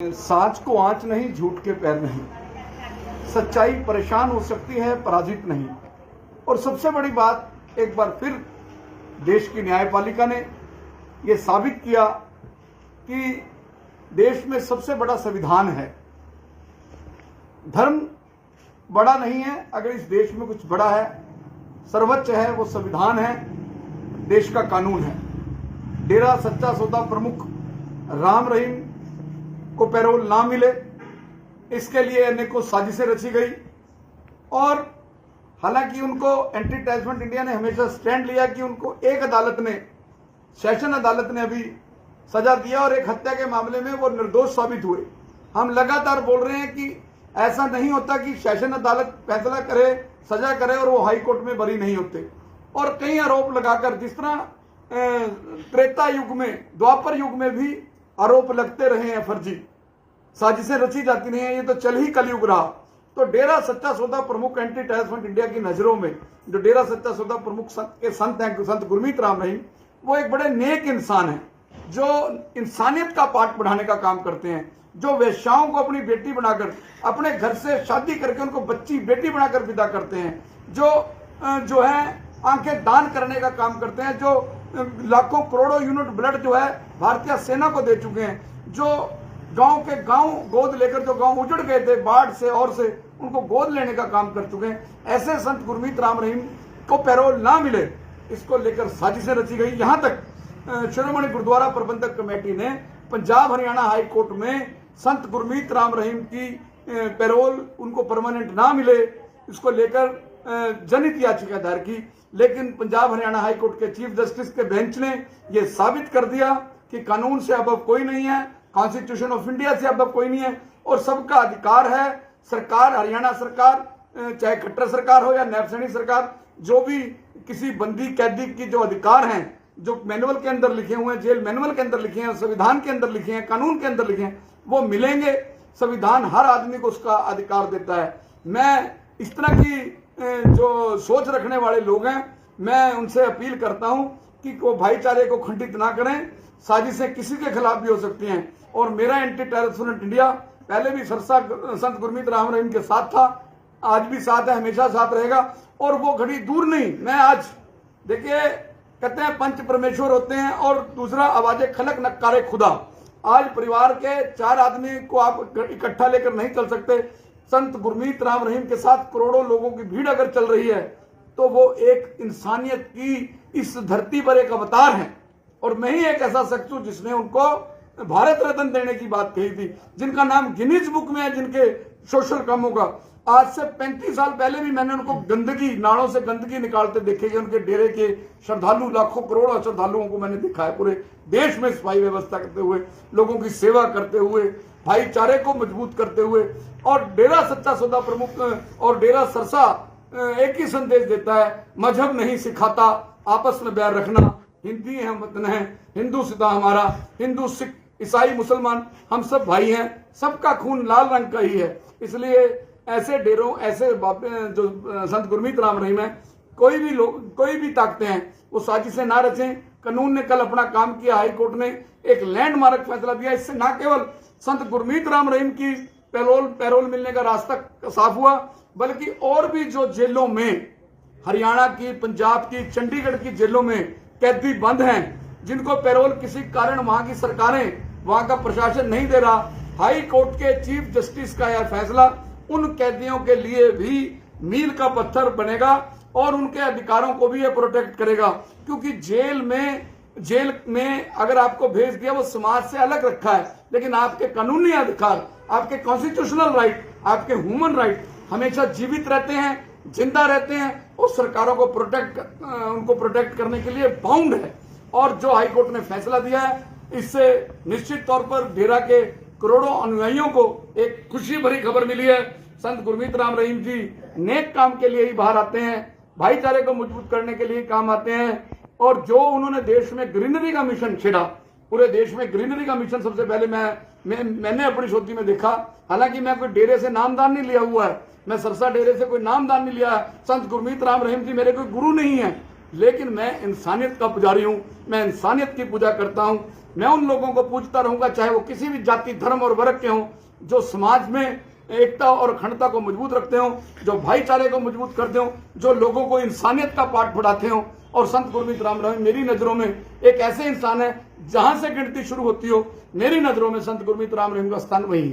साँच को आँच नहीं, झूठ के पैर नहीं। सच्चाई परेशान हो सकती है, पराजित नहीं। और सबसे बड़ी बात, एक बार फिर देश की न्यायपालिका ने यह साबित किया कि देश में सबसे बड़ा संविधान है। धर्म बड़ा नहीं है, अगर इस देश में कुछ बड़ा है, सर्वोच्च है, वो संविधान है, देश का कानून है। डेरा सच्चा सौदा प्रमुख राम रहीम को पैरोल ना मिले, इसके लिए अनेकों साजिशें रची गई। और हालांकि उनको एंटी टेररिज्म इंडिया ने हमेशा स्टैंड लिया कि उनको एक अदालत ने, सेशन अदालत ने अभी सजा दिया और एक हत्या के मामले में वो निर्दोष साबित हुए। हम लगातार बोल रहे हैं कि ऐसा नहीं होता कि सेशन अदालत फैसला करे, सजा करे और वो हाई कोर्ट में बरी नहीं होते। और कई आरोप लगाकर, जिस तरह त्रेता युग में, द्वापर युग में भी आरोप लगते रहे हैं, फर्जी साजिशें रची जाती नहीं है, ये तो चल ही कलयुग रहा। तो डेरा सच्चा सौदा प्रमुख एंटी टेररिज्म इंडिया की नजरों में जो डेरा सच्चा सौदा प्रमुख संत हैं, संत गुरमीत राम रहीम, वो एक बड़े नेक इंसान हैं, जो इंसानियत का पाठ पढ़ाने का काम करते हैं, जो वेश्याओं को अपनी बेटी बनाकर, अपने घर से शादी करके उनको बच्ची बेटी बनाकर विदा करते हैं, जो है आंखें दान करने का काम करते हैं, जो लाखों करोड़ों यूनिट ब्लड जो है भारतीय सेना को दे चुके हैं, जो गांव के गांव गोद लेकर, जो गांव उजड़ गए थे बाढ़ से और से, उनको गोद लेने का काम कर चुके हैं। ऐसे संत गुरमीत राम रहीम को पैरोल ना मिले, इसको लेकर साजिशें रची गई। यहां तक शिरोमणि गुरुद्वारा प्रबंधक कमेटी ने पंजाब हरियाणा हाई कोर्ट में संत गुरमीत राम रहीम की पैरोल, उनको परमानेंट ना मिले, इसको लेकर जनहित याचिका दायर की। लेकिन पंजाब हरियाणा हाई कोर्ट के चीफ जस्टिस के बेंच ने यह साबित कर दिया कि कानून से अब कोई नहीं है, कॉन्स्टिट्यूशन ऑफ इंडिया से अब कोई नहीं है और सबका अधिकार है। सरकार, हरियाणा सरकार, चाहे खट्टर सरकार हो या नैब सैनी सरकार, जो भी किसी बंदी कैदी की जो अधिकार हैं, जो मैनुअल के अंदर लिखे हुए हैं, जेल मैनुअल के अंदर लिखे हैं, संविधान के अंदर लिखे हैं, कानून के अंदर लिखे हैं, वो मिलेंगे। संविधान हर आदमी को उसका अधिकार देता है। मैं इस तरह की जो सोच रखने वाले लोग हैं, मैं उनसे अपील करता हूं कि वो भाईचारे को खंडित ना करें। साजिशें किसी के खिलाफ भी हो सकती हैं और मेरा एंटी टेररिज्म इंडिया पहले भी सरसा संत गुरमीत राम रहीम के साथ था, आज भी साथ है, हमेशा साथ रहेगा और वो घड़ी दूर नहीं। मैं आज, देखिए, कहते हैं पंच परमेश्वर होते हैं और दूसरा आवाजे खलक नक्कारे खुदा। आज परिवार के 4 आदमी को आप इकट्ठा लेकर नहीं चल सकते। संत गुरमीत राम रहीम के साथ करोड़ों लोगों की भीड़ अगर चल रही है तो वो एक इंसानियत की इस धरती पर एक अवतार है। और मैं ही एक ऐसा शख्स हूं जिसने उनको भारत रत्न देने की बात कही थी, जिनका नाम गिनीज बुक में है, जिनके सोशल कामों का। आज से 35 साल पहले भी मैंने उनको गंदगी, नालों से गंदगी निकालते देखे। उनके डेरे के श्रद्धालु, लाखों करोड़ों श्रद्धालुओं को मैंने देखा है पूरे देश में सफाई व्यवस्था करते हुए, लोगों की सेवा करते हुए, भाईचारे को मजबूत करते हुए। और डेरा सच्चा सौदा प्रमुख और डेरा सरसा एक ही संदेश देता है, मजहब नहीं सिखाता आपस में बैर रखना, हिंदी है वतन है, हिंदू सीधा हमारा, हिंदू सिख ईसाई मुसलमान हम सब भाई हैं, सबका खून लाल रंग का ही है। इसलिए ऐसे डेरों, ऐसे जो संत गुरमीत राम रहीम है, कोई भी लोग, कोई भी ताकतें हैं, वो साजिशें ना रचें। कानून ने कल अपना काम किया, हाई कोर्ट ने एक लैंडमार्क फैसला दिया। इससे न केवल संत गुरमीत राम रहीम की पैरोल मिलने का रास्ता साफ हुआ, बल्कि और भी जो जेलों में, हरियाणा की, पंजाब की, चंडीगढ़ की जेलों में कैदी बंद हैं, जिनको पैरोल किसी कारण वहां की सरकारें, वहां का प्रशासन नहीं दे रहा, हाई कोर्ट के चीफ जस्टिस का यह फैसला उन कैदियों के लिए भी मील का पत्थर बनेगा और उनके अधिकारों को भी यह प्रोटेक्ट करेगा। क्योंकि जेल में अगर आपको भेज दिया, वो समाज से अलग रखा है, लेकिन आपके कानूनी अधिकार, आपके कॉन्स्टिट्यूशनल राइट, आपके ह्यूमन राइट हमेशा जीवित रहते हैं, जिंदा रहते हैं और सरकारों को उनको प्रोटेक्ट करने के लिए बाउंड है। और जो हाईकोर्ट ने फैसला दिया है, इससे निश्चित तौर पर डेरा के करोड़ों अनुयायियों को एक खुशी भरी खबर मिली है। संत गुरमीत राम रहीम जी नेक काम के लिए ही बाहर आते हैं, भाईचारे को मजबूत करने के लिए काम आते हैं। और जो उन्होंने देश में ग्रीनरी का मिशन छेड़ा, पूरे देश में ग्रीनरी का मिशन सबसे पहले मैंने अपनी सोची में देखा। हालांकि मैं कोई डेरे से नामदान नहीं लिया हुआ है, मैं सरसा डेरे से कोई नामदान नहीं लिया है, संत गुरमीत राम रहीम जी मेरे कोई गुरु नहीं है, लेकिन मैं इंसानियत का पुजारी हूं, मैं इंसानियत की पूजा करता हूं। मैं उन लोगों को पूछता रहूंगा, चाहे वो किसी भी जाति, धर्म और वर्ग के हों, जो समाज में एकता और अखंडता को मजबूत रखते हो, जो भाईचारे को मजबूत करते हो, जो लोगों को इंसानियत का पाठ पढ़ाते हो। और संत गुरमीत राम रहीम मेरी नजरों में एक ऐसे इंसान है, जहां से गिनती शुरू होती हो, मेरी नजरों में संत गुरमीत राम रहीम का स्थान वही है।